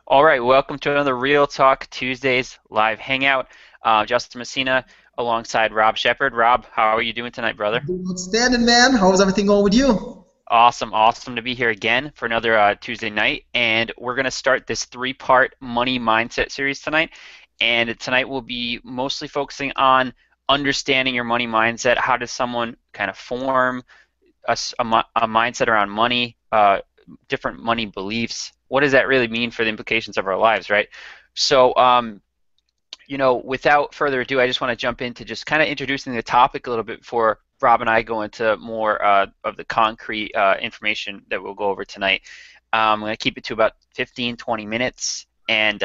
All right, welcome to another Real Talk Tuesdays live hangout. Justin Messina alongside Rob Shepard. Rob, how are you doing tonight, brother? Doing outstanding, man. How's everything going with you? Awesome, awesome to be here again for another Tuesday night. And we're going to start this three-part money mindset series tonight. And tonight we'll be mostly focusing on understanding your money mindset. How does someone kind of form a mindset around money, different money beliefs? What does that really mean for the implications of our lives, right? So, without further ado, I just want to jump into just kind of introducing the topic a little bit before Rob and I go into more of the concrete information that we'll go over tonight. I'm going to keep it to about 15, 20 minutes, and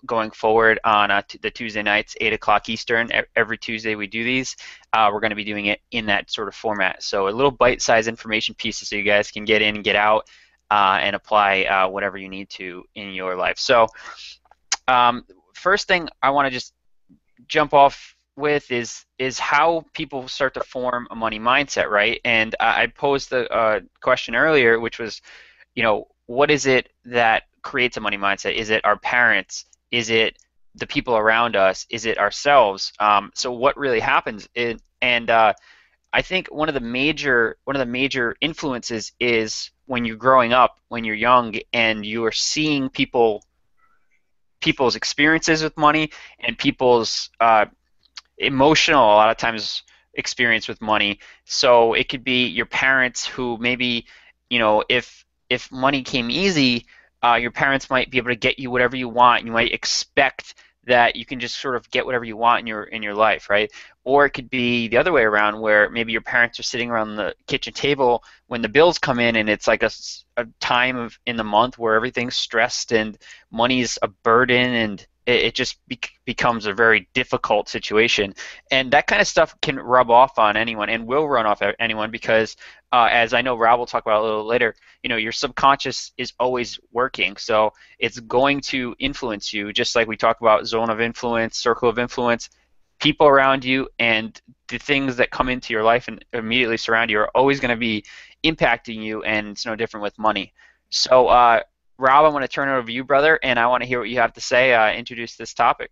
going forward on the Tuesday nights, 8 o'clock Eastern, every Tuesday we do these. We're going to be doing it in that sort of format. So a little bite-sized information pieces so you guys can get in and get out and apply whatever you need to in your life. So um, first thing I want to just jump off with is how people start to form a money mindset, right? And I posed the question earlier, which was, what is it that creates a money mindset? Is it our parents? Is it the people around us? Is it ourselves? So what really happens? And I think one of the major influences is when you're growing up, when you're young, and you are seeing people's experiences with money and people's emotional a lot of times experience with money. So it could be your parents who maybe, if money came easy, your parents might be able to get you whatever you want. You might expect that you can just sort of get whatever you want in your life, right? Or it could be the other way around, where maybe your parents are sitting around the kitchen table when the bills come in, and it's like a time of in the month where everything's stressed and money's a burden, and it just becomes a very difficult situation. And that kind of stuff can rub off on anyone and will run off anyone because, as I know Rob will talk about a little later, your subconscious is always working. So it's going to influence you, just like we talk about zone of influence, circle of influence. People around you and the things that come into your life and immediately surround you are always going to be impacting you, and it's no different with money. So, Rob, I want to turn it over to you, brother, and I want to hear what you have to say. Introduce this topic.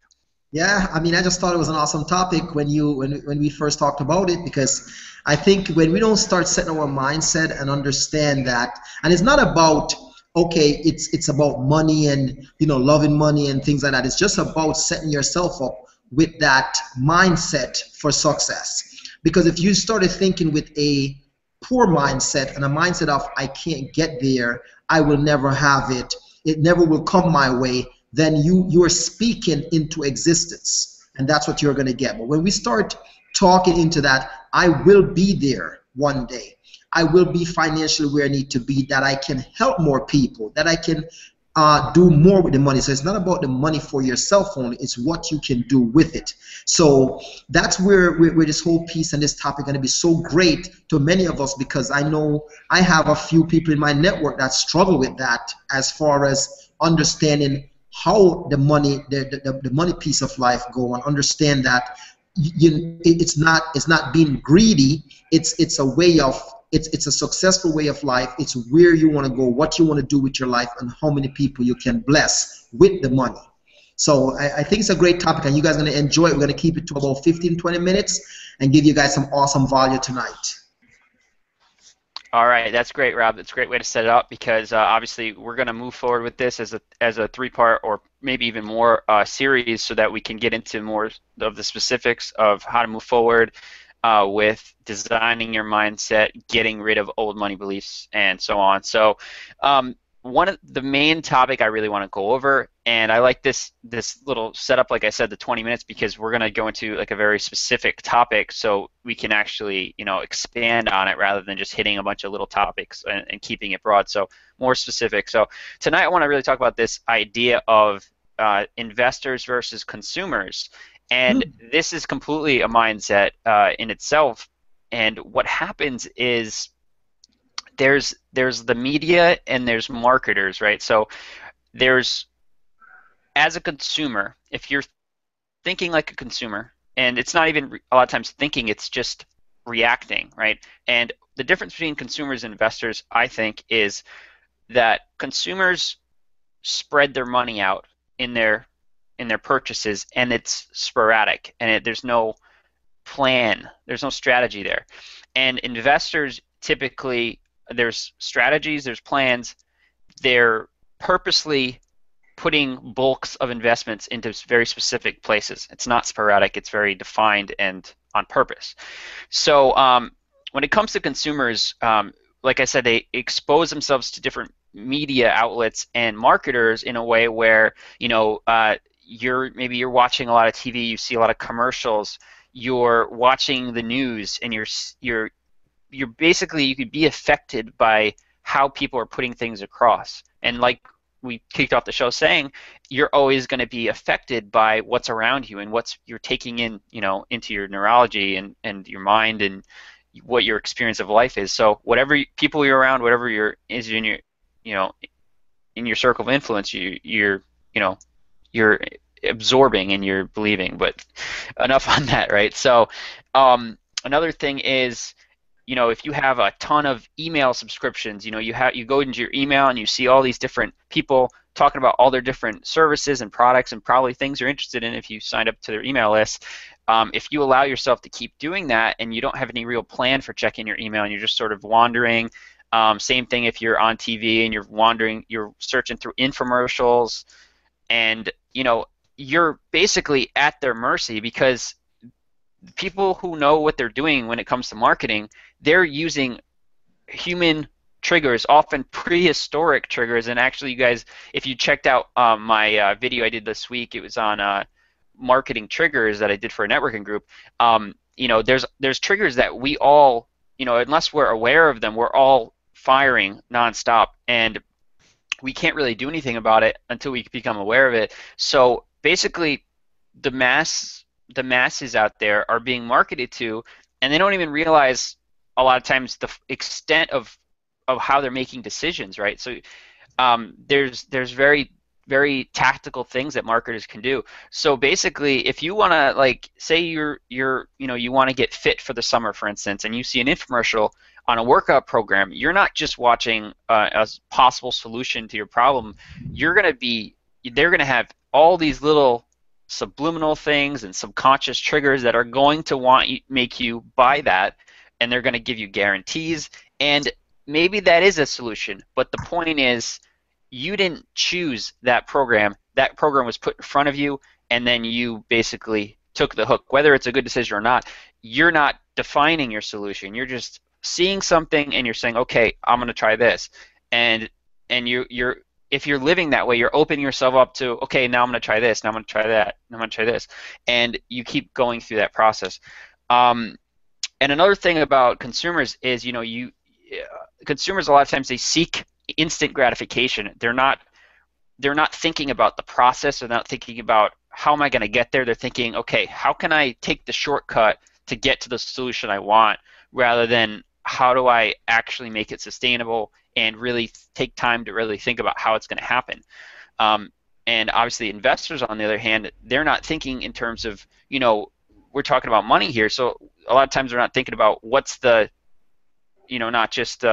Yeah, I mean, I just thought it was an awesome topic when we first talked about it because I think when we don't start setting our mindset and understand that, and it's not about okay, it's about money and loving money and things like that. It's just about setting yourself up with that mindset for success. Because if you started thinking with a poor mindset and a mindset of I can't get there, I will never have it, it never will come my way, then you're speaking into existence, and that's what you're going to get. But when we start talking into that, I will be there one day, I will be financially where I need to be, that I can help more people, that I can do more with the money. So it's not about the money for yourself only, it's what you can do with it. So that's where this whole piece and this topic are going to be so great to many of us, because I know I have a few people in my network that struggle with that, as far as understanding how the money piece of life go, and understand that it's not being greedy, it's a way of, it's a successful way of life. It's where you want to go, what you want to do with your life, and how many people you can bless with the money. So I think it's a great topic, and you guys are going to enjoy it. We're going to keep it to about 15-20 minutes and give you guys some awesome value tonight. All right, that's great, Rob. That's a great way to set it up because obviously we're going to move forward with this as a three-part or maybe even more series, so that we can get into more of the specifics of how to move forward with designing your mindset, getting rid of old money beliefs, and so on. So, one of the main topic I really want to go over, and I like this little setup, like I said, the 20 minutes, because we're going to go into like a very specific topic, so we can actually expand on it rather than just hitting a bunch of little topics and keeping it broad. So more specific. So tonight I want to really talk about this idea of investors versus consumers. And this is completely a mindset in itself. And what happens is there's the media and there's marketers, right? So there's, as a consumer, if you're thinking like a consumer, and it's not even a lot of times thinking, it's just reacting, right? And the difference between consumers and investors, I think, is that consumers spread their money out in their purchases, and it's sporadic, and there's no plan, there's no strategy there. And investors typically, there's strategies, there's plans, they're purposely putting bulks of investments into very specific places. It's not sporadic, it's very defined and on purpose. So when it comes to consumers, like I said, they expose themselves to different media outlets and marketers in a way where, maybe you're watching a lot of TV, you see a lot of commercials, you're watching the news, and you're basically, you could be affected by how people are putting things across. And like we kicked off the show saying, you're always going to be affected by what's around you and what's you're taking in, into your neurology and your mind and what your experience of life is. So whatever people you're around, whatever is in your, in your circle of influence, you're absorbing and you're believing. But enough on that, right? So another thing is, if you have a ton of email subscriptions, you go into your email and you see all these different people talking about all their different services and products and probably things you're interested in if you signed up to their email list. If you allow yourself to keep doing that and you don't have any real plan for checking your email and you're just sort of wandering, same thing if you're on TV and you're wandering, you're searching through infomercials, and you're basically at their mercy, because people who know what they're doing when it comes to marketing, they're using human triggers, often prehistoric triggers. And actually, you guys, if you checked out my video I did this week, it was on marketing triggers that I did for a networking group. There's triggers that we all, unless we're aware of them, we're all firing nonstop, and we can't really do anything about it until we become aware of it. So basically, the masses out there are being marketed to, and they don't even realize a lot of times the extent of how they're making decisions, right? So there's very, very tactical things that marketers can do. So basically, if you want to, say you want to get fit for the summer, for instance, and you see an infomercial on a workout program, you're not just watching a possible solution to your problem. They're going to have all these little subliminal things and subconscious triggers that are going to make you buy that, and they're going to give you guarantees, and maybe that is a solution, but the point is, you didn't choose that program. That program was put in front of you, and then you basically took the hook. Whether it's a good decision or not, you're not defining your solution. You're just seeing something and you're saying, okay, I'm going to try this. And you're if you're living that way, you're opening yourself up to, okay, now I'm going to try this, now I'm going to try that, now I'm going to try this. And you keep going through that process. And another thing about consumers is, consumers a lot of times, they seek instant gratification. They're not thinking about the process. They're not thinking about how am I going to get there. They're thinking, okay, how can I take the shortcut to get to the solution I want, rather than how do I actually make it sustainable and really take time to really think about how it's going to happen. And obviously investors, on the other hand, they're not thinking in terms of, we're talking about money here, so a lot of times they're not thinking about what's the, not just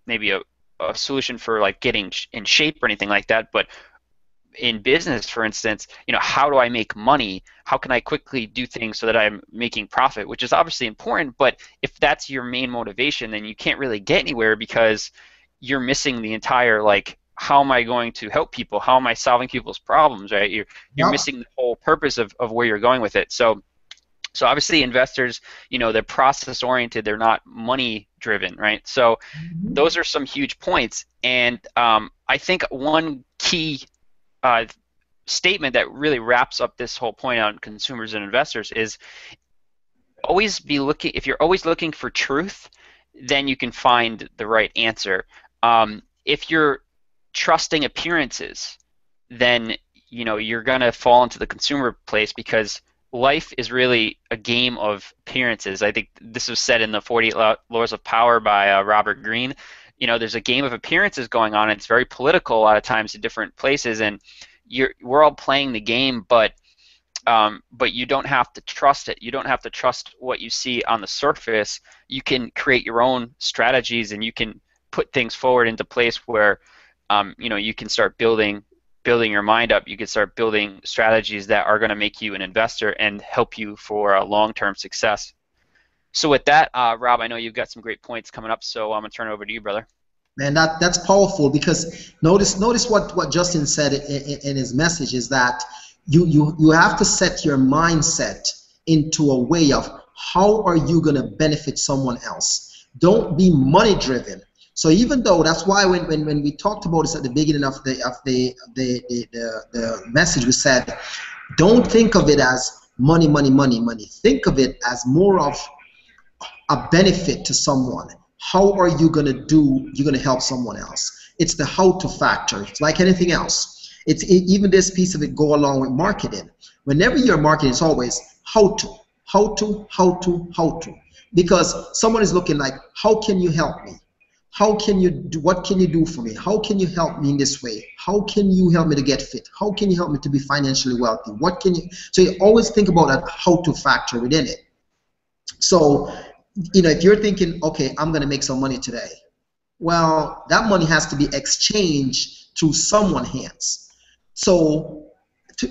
maybe a solution for like getting in shape or anything like that, but in business, for instance, how do I make money? How can I quickly do things so that I'm making profit, which is obviously important, but if that's your main motivation, then you can't really get anywhere, because you're missing the entire, how am I going to help people? How am I solving people's problems, right? You're missing the whole purpose of where you're going with it. So obviously investors, they're process oriented, they're not money driven, right? So those are some huge points. And I think one key statement that really wraps up this whole point on consumers and investors is always be looking, if you're always looking for truth, then you can find the right answer. If you're trusting appearances, then you're gonna fall into the consumer place, because life is really a game of appearances. I think this was said in the 48 Laws of Power by Robert Greene. There's a game of appearances going on, and it's very political a lot of times in different places, and we're all playing the game, but you don't have to trust it. You don't have to trust what you see on the surface. You can create your own strategies, and you can put things forward into place where you can start building your mind up. You can start building strategies that are going to make you an investor and help you for long-term success. So with that, Rob, I know you've got some great points coming up, so I'm going to turn it over to you, brother. Man, that's powerful because notice what Justin said in his message is that you have to set your mindset into a way of how are you going to benefit someone else. Don't be money driven. So even though that's why when we talked about this at the beginning of the message, we said don't think of it as money, money, money, money. Think of it as more of a benefit to someone. How are you going to do, you're going to help someone else? It's the how to factor. It's like anything else. Even this piece of it go along with marketing. Whenever you're marketing, it's always how to, how to, how to, how to. Because someone is looking like, how can you help me? How can you do, what can you do for me? How can you help me in this way? How can you help me to get fit? How can you help me to be financially wealthy? What can you, so you always think about that how to factor within it. So, if you're thinking, okay, I'm going to make some money today, well, that money has to be exchanged through someone's hands. So,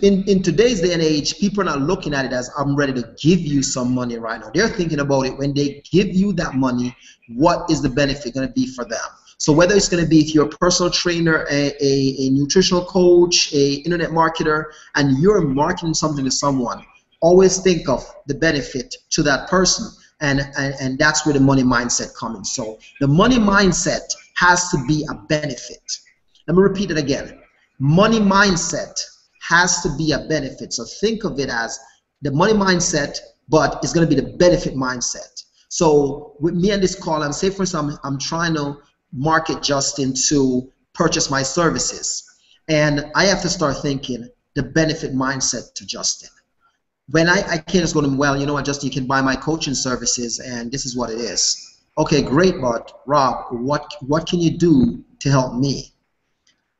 in today's day and age, people are not looking at it as I'm ready to give you some money right now. They're thinking about it when they give you that money, what is the benefit going to be for them? So whether it's going to be if you're a personal trainer, a nutritional coach, a internet marketer, and you're marketing something to someone, always think of the benefit to that person. And that's where the money mindset comes in. So the money mindset has to be a benefit. Let me repeat it again. Money mindset has to be a benefit. So think of it as the money mindset, but it's going to be the benefit mindset. So with me on this call, I'm say for example, I'm trying to market Justin to purchase my services. And I have to start thinking the benefit mindset to Justin. When I can't just go to him, well, you know what, Justin, you can buy my coaching services and this is what it is. Okay, great, but Rob, what can you do to help me?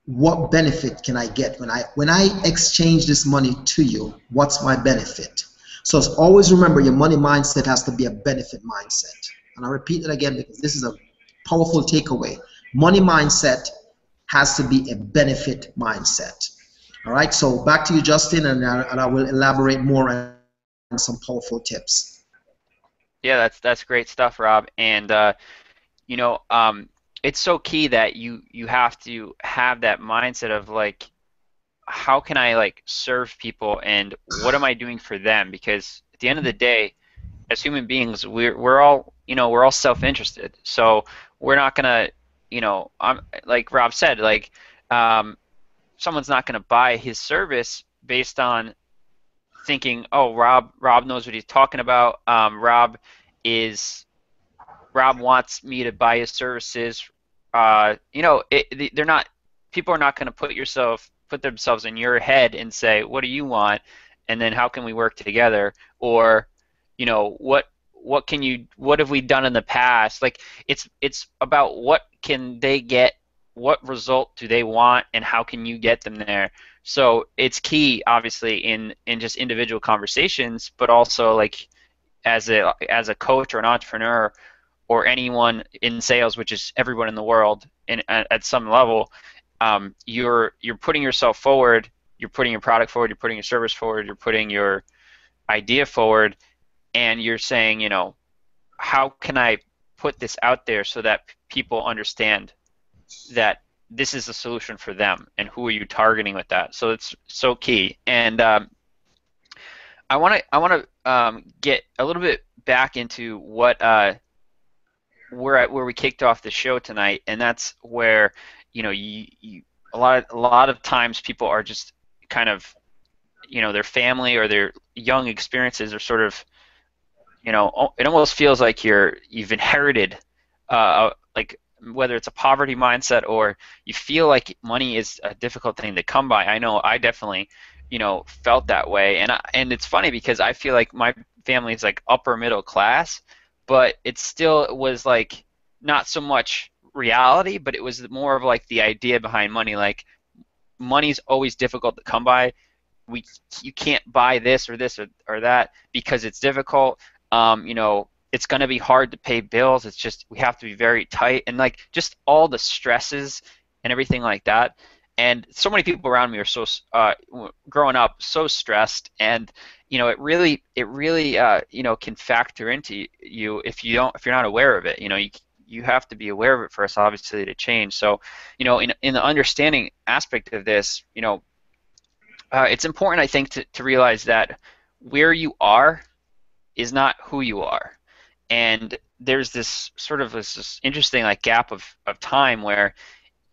What benefit can I get when I exchange this money to you? What's my benefit? So always remember your money mindset has to be a benefit mindset. And I repeat it again because this is a powerful takeaway. Money mindset has to be a benefit mindset. All right, so back to you, Justin, and I will elaborate more on some powerful tips. Yeah, that's great stuff, Rob. And it's so key that you have to have that mindset of like, how can I like serve people and what am I doing for them? Because at the end of the day, as human beings, we're all we're all self-interested. So we're not gonna I'm like Rob said, like someone's not gonna buy his service based on thinking, oh, Rob knows what he's talking about. Rob wants me to buy his services. They're not. People are not going to put themselves in your head and say, "What do you want?" And then how can we work together? Or, what have we done in the past? Like it's about what can they get, what result do they want, and how can you get them there? So it's key, obviously, in just individual conversations, but also like as a coach or an entrepreneur or anyone in sales, which is everyone in the world at some level, you're putting yourself forward, you're putting your product forward, you're putting your service forward, you're putting your idea forward, and you're saying, how can I put this out there so that people understand that this is a solution for them, and who are you targeting with that? So it's so key. And I want to get a little bit back into what where we kicked off the show tonight, and that's where a lot of times people are just kind of their family or their young experiences are sort of it almost feels like you've inherited like whether it's a poverty mindset or you feel like money is a difficult thing to come by. I know I definitely felt that way, and it's funny because I feel like my family is like upper middle class, but it still was like not so much reality, but it was more of like the idea behind money. Like money's always difficult to come by. You can't buy this or that because it's difficult. It's going to be hard to pay bills. It's just we have to be very tight, and like just all the stresses and everything like that. And so many people around me are so growing up so stressed, and it really can factor into you if you're not aware of it. You have to be aware of it first, obviously, to change. So, in the understanding aspect of this, it's important, I think, to realize that where you are is not who you are. And there's this sort of this interesting like gap of time where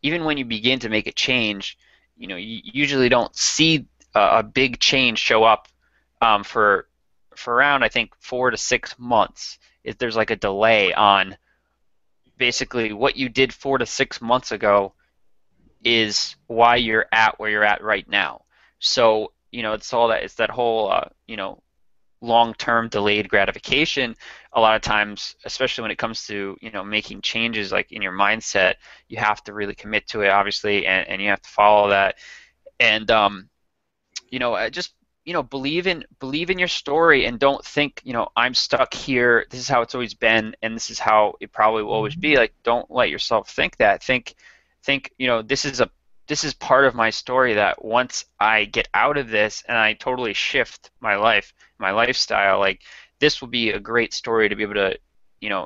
even when you begin to make a change, you usually don't see a big change show up for around, I think, 4 to 6 months. There's like a delay on basically what you did 4 to 6 months ago is why you're at where you're at right now. So, it's that whole, long-term delayed gratification. A lot of times, especially when it comes to, making changes like in your mindset, you have to really commit to it, obviously, and you have to follow that. And, just, believe in your story, and don't think, I'm stuck here, this is how it's always been, and this is how it probably will always be. Like, don't let yourself think that. Think, this is part of my story, that once I get out of this and I totally shift my life, my lifestyle, like, this will be a great story to be able to,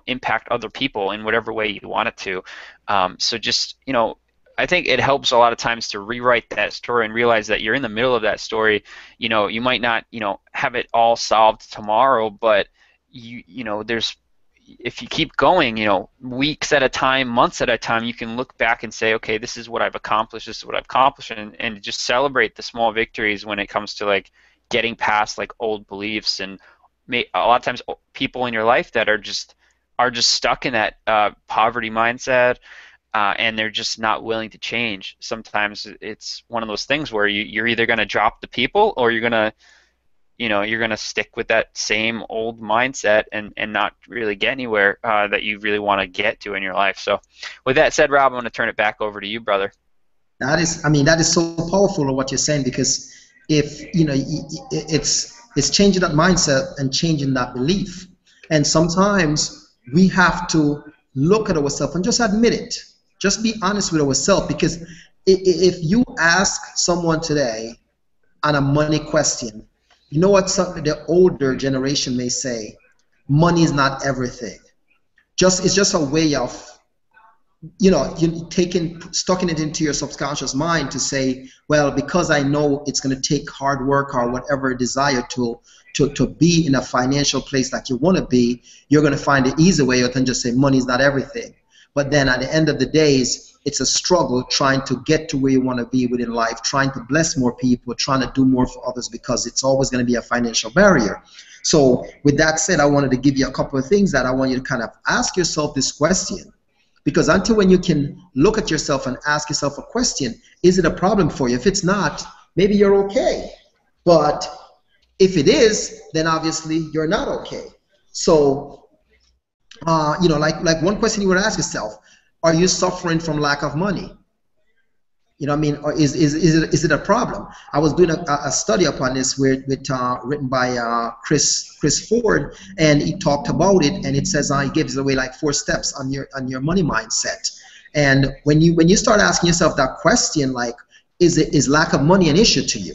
impact other people in whatever way you want it to. So just, I think it helps a lot of times to rewrite that story and realize that you're in the middle of that story. You might not, have it all solved tomorrow, but there's, if you keep going, weeks at a time, months at a time, you can look back and say, okay, this is what I've accomplished, this is what I've accomplished, and just celebrate the small victories when it comes to like getting past like old beliefs. And a lot of times people in your life that are just stuck in that poverty mindset, and they're just not willing to change. Sometimes it's one of those things where you're either going to drop the people, or you're going to stick with that same old mindset and not really get anywhere that you really want to get to in your life. So with that said, Rob, I'm going to turn it back over to you, brother. That is so powerful of what you're saying, because if it's changing that mindset and changing that belief. And sometimes we have to look at ourselves and just admit it. Just be honest with ourselves, because if you ask someone today on a money question, you know what the older generation may say? Money is not everything. It's just a way of, you stucking it into your subconscious mind to say, well, because I know it's going to take hard work or whatever desire to be in a financial place that you want to be, you're going to find an easy way other than just say money is not everything. But then at the end of the days, it's a struggle trying to get to where you want to be within life, trying to bless more people, trying to do more for others, because it's always going to be a financial barrier. So with that said, I wanted to give you a couple of things that I want you to kind of ask yourself this question. Because until when you can look at yourself and ask yourself a question, is it a problem for you? If it's not, maybe you're okay. But if it is, then obviously you're not okay. So, like one question you would ask yourself: are you suffering from lack of money? Or is it a problem? I was doing a study upon this written by Chris Ford, and he talked about it, and it says he gives away like 4 steps on your money mindset. And when you start asking yourself that question, like, is lack of money an issue to you?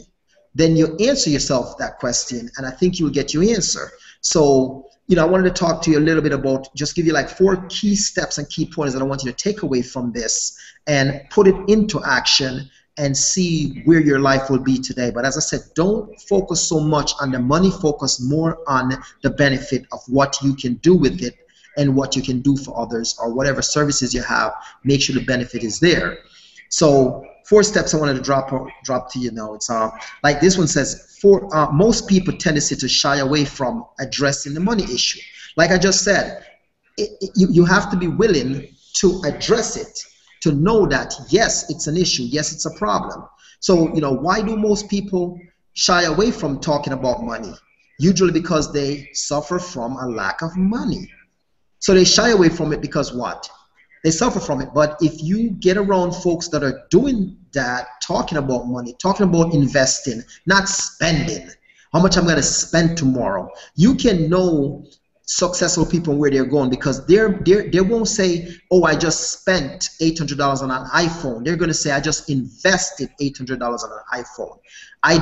Then you answer yourself that question, and I think you will get your answer. So, I wanted to talk to you a little bit about, just give you like 4 key steps and key points that I want you to take away from this and put it into action and see where your life will be today. But as I said, don't focus so much on the money, focus more on the benefit of what you can do with it and what you can do for others, or whatever services you have, make sure the benefit is there. So 4 steps I wanted to drop to you now. It's like this one says, most people tendency to shy away from addressing the money issue. Like I just said, you have to be willing to address it, to know that yes, it's an issue, yes, it's a problem. So why do most people shy away from talking about money? Usually because they suffer from a lack of money. So they shy away from it because what? They suffer from it. But if you get around folks that are doing that, talking about money, talking about investing, not spending, how much I'm going to spend tomorrow, you can know successful people and where they're going, because they won't say, oh, I just spent $800 on an iPhone. They're going to say, I just invested $800 on an iPhone. I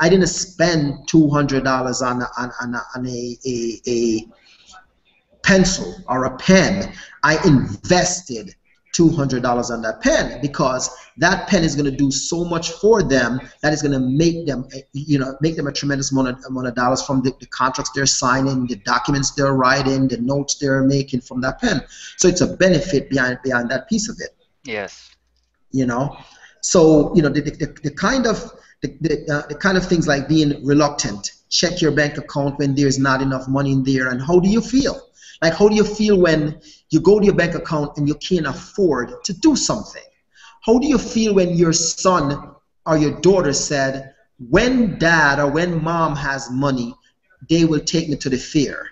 didn't spend $200 on a pencil or a pen. I invested $200 on that pen, because that pen is going to do so much for them that is going to make them, make them a tremendous amount of dollars from the contracts they're signing, the documents they're writing, the notes they're making from that pen. So it's a benefit behind that piece of it. Yes. So the kind of things like being reluctant, check your bank account when there's not enough money in there, and how do you feel? Like, how do you feel when you go to your bank account and you can't afford to do something? How do you feel when your son or your daughter said, when dad or when mom has money, they will take me to the fair?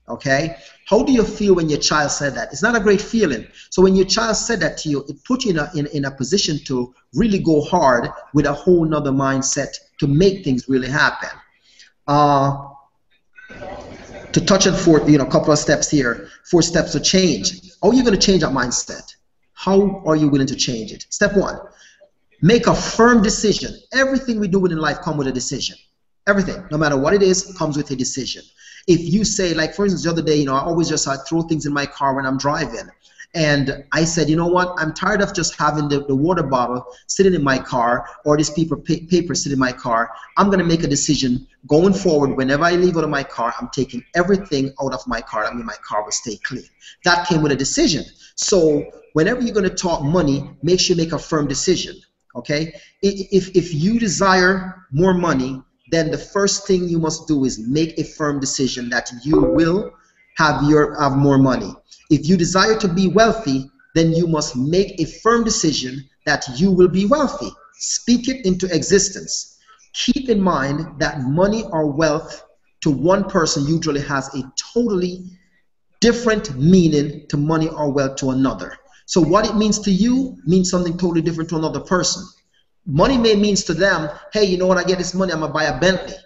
Okay? How do you feel when your child said that? It's not a great feeling. So when your child said that to you, it put you in a position to really go hard with a whole nother mindset to make things really happen. To touch on a couple of steps here, 4 steps to change. How are you going to change that mindset? How are you willing to change it? Step 1, make a firm decision. Everything we do in life comes with a decision. Everything, no matter what it is, comes with a decision. If you say, like for instance, the other day, I always just throw things in my car when I'm driving. And I said, you know what, I'm tired of just having the water bottle sitting in my car, or this paper sitting in my car. I'm going to make a decision going forward. Whenever I leave out of my car, I'm taking everything out of my car. I mean, my car will stay clean. That came with a decision. So whenever you're going to talk money, make sure you make a firm decision, okay? If you desire more money, then the first thing you must do is make a firm decision that you will have more money. If you desire to be wealthy, then you must make a firm decision that you will be wealthy. Speak it into existence. Keep in mind that money or wealth to one person usually has a totally different meaning to money or wealth to another. So what it means to you means something totally different to another person. Money may means to them, hey, you know what, I get this money, I'm going to buy a Bentley.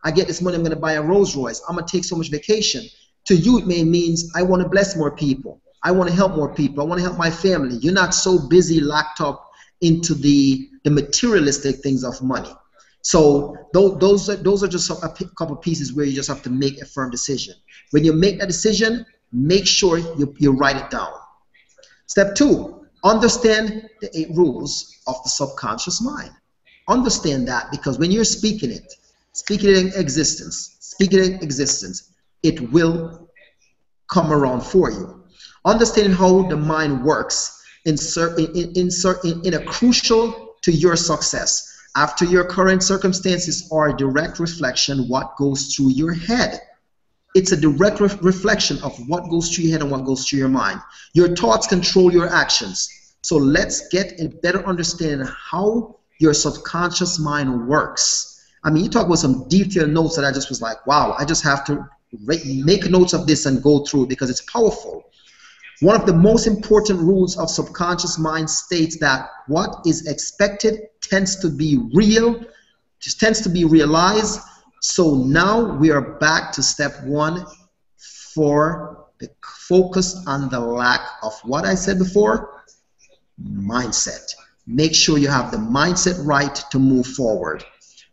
I get this money, I'm going to buy a Rolls Royce. I'm going to take so much vacation. To you, it may means I want to bless more people. I want to help more people. I want to help my family. You're not so busy locked up into the materialistic things of money. So those are just a couple pieces where you just have to make a firm decision. When you make a decision, make sure you write it down. Step 2, understand the 8 rules of the subconscious mind. Understand that, because when you're speaking it in existence, it will come around for you. Understanding how the mind works in a crucial to your success. After your current circumstances are a direct reflection what goes through your head. It's a direct reflection of what goes through your head and what goes through your mind. Your thoughts control your actions. So let's get a better understanding of how your subconscious mind works. I mean, you talk about some detailed notes that I just was like, wow, I just have to make notes of this and go through it because it's powerful. One of the most important rules of subconscious mind states that what is expected tends to be real, just tends to be realized. So now we are back to step 1 for the focus on the lack of what I said before, mindset. Make sure you have the mindset right to move forward.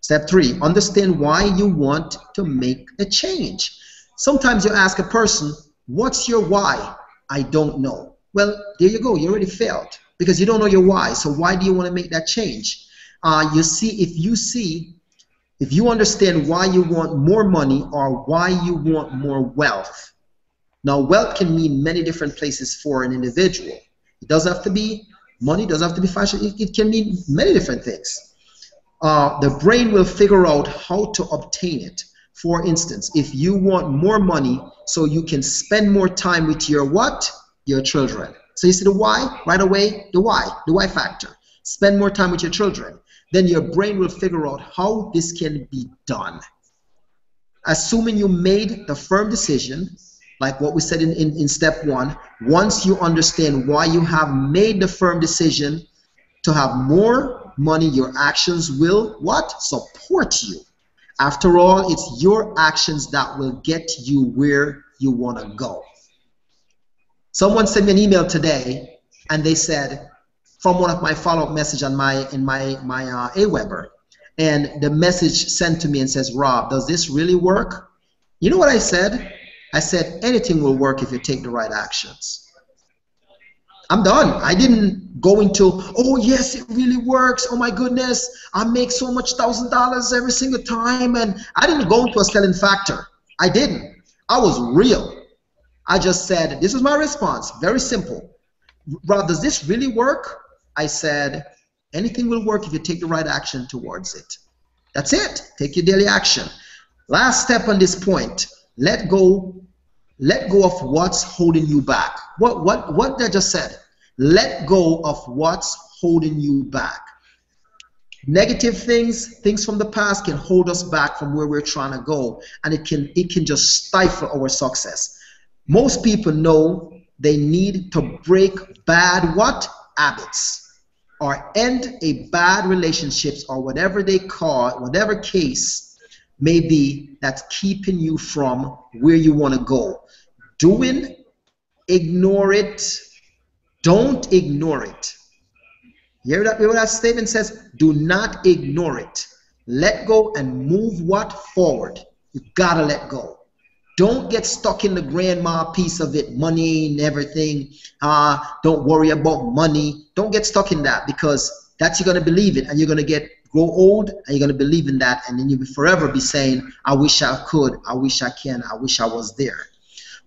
Step 3, understand why you want to make a change. Sometimes you ask a person, what's your why? I don't know. Well, there you go. You already failed because you don't know your why. So why do you want to make that change? If you understand why you want more money or why you want more wealth. Now, wealth can mean many different places for an individual. It doesn't have to be money, it doesn't have to be fashion. It can mean many different things. The brain will figure out how to obtain it. For instance, if you want more money so you can spend more time with your what? Your children. So you see the why right away? The why factor. Spend more time with your children. Then your brain will figure out how this can be done. Assuming you made the firm decision, like what we said in step 1, once you understand why you have made the firm decision to have more money, your actions will what? Support you. After all, it's your actions that will get you where you want to go. Someone sent me an email today, and they said, from one of my follow-up message on my Aweber, and the message sent to me and says, Rob, does this really work? You know what I said? I said, anything will work if you take the right actions. I'm done. I didn't go into, oh yes, it really works. Oh my goodness, I make so much $1,000 every single time, and I didn't go into a selling factor. I didn't. I was real. I just said, this is my response. Very simple. Rob, does this really work? I said, anything will work if you take the right action towards it. That's it. Take your daily action. Last step on this point. Let go of what's holding you back. What I just said. Let go of what's holding you back. Negative things from the past can hold us back from where we're trying to go, and it can just stifle our success. Most people know they need to break bad what? Habits, or end a bad relationships, or whatever they call it, whatever case may be that's keeping you from where you want to go. Ignore it. Don't ignore it. Hear what that statement says? Do not ignore it. Let go and move what? Forward. You gotta let go. Don't get stuck in the grandma piece of it, money and everything. Don't worry about money. Don't get stuck in that, because that's you're gonna believe it, and you're gonna grow old, and you're gonna believe in that, and then you'll forever be saying, I wish I could, I wish I can, I wish I was there.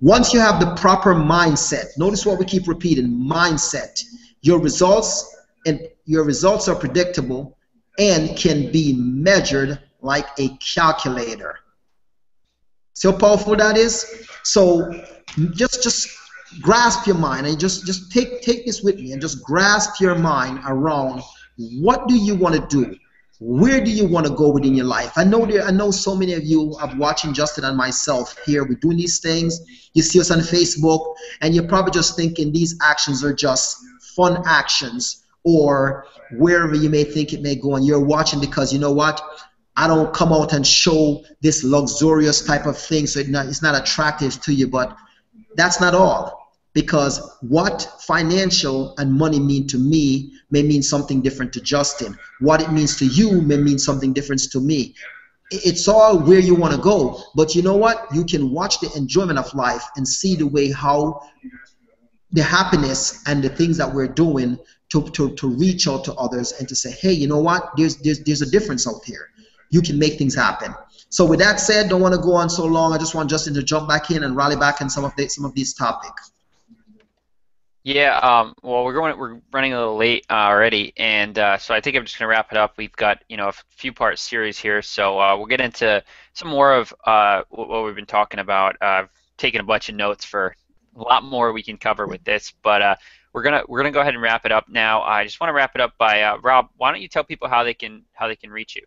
Once you have the proper mindset, notice what we keep repeating, mindset. Your results are predictable and can be measured like a calculator. See how powerful that is? So just grasp your mind, and just take this with me, and just grasp your mind around what do you want to do? Where do you want to go within your life? I know so many of you are watching Justin and myself here. We're doing these things. You see us on Facebook, and you're probably just thinking these actions are just fun actions, or wherever you may think it may go, and you're watching because you know what? I don't come out and show this luxurious type of thing, so it's not attractive to you, but that's not all. Because what financial and money mean to me may mean something different to Justin. What it means to you may mean something different to me. It's all where you want to go. But you know what? You can watch the enjoyment of life and see the way how the happiness and the things that we're doing to reach out to others and to say, hey, you know what? There's a difference out here. You can make things happen. So with that said, don't want to go on so long. I just want Justin to jump back in and rally back on some of these topics. Yeah, well, we're running a little late already, and so I think I'm just gonna wrap it up. We've got a few-part series here, so we'll get into some more of what we've been talking about. I've taken a bunch of notes for a lot more we can cover with this, but we're gonna go ahead and wrap it up now. I just want to wrap it up by Rob. Why don't you tell people how they can reach you?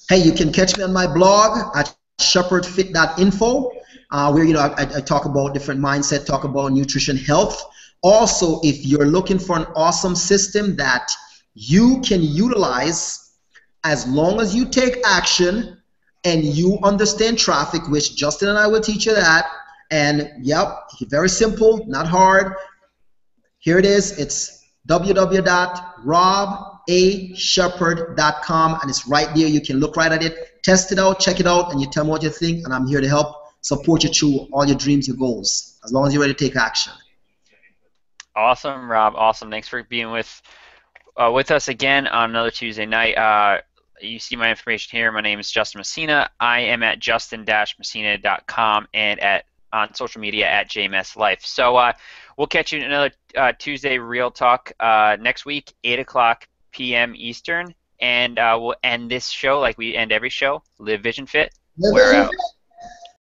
Hey, you can catch me on my blog at shepherdfit.info, where I talk about different mindset, talk about nutrition, health. Also, if you're looking for an awesome system that you can utilize as long as you take action and you understand traffic, which Justin and I will teach you that. And yep, very simple, not hard. Here it is. It's www.robashepherd.com, and it's right there. You can look right at it, test it out, check it out, and you tell me what you think, and I'm here to help support you through all your dreams, your goals, as long as you're ready to take action. Awesome, Rob. Awesome. Thanks for being with us again on another Tuesday night. You see my information here. My name is Justin Messina. I am at justin-messina.com and on social media at JMSLife. So we'll catch you in another Tuesday Real Talk next week, 8:00 p.m. Eastern, and we'll end this show like we end every show. Live Vision Fit. We're out.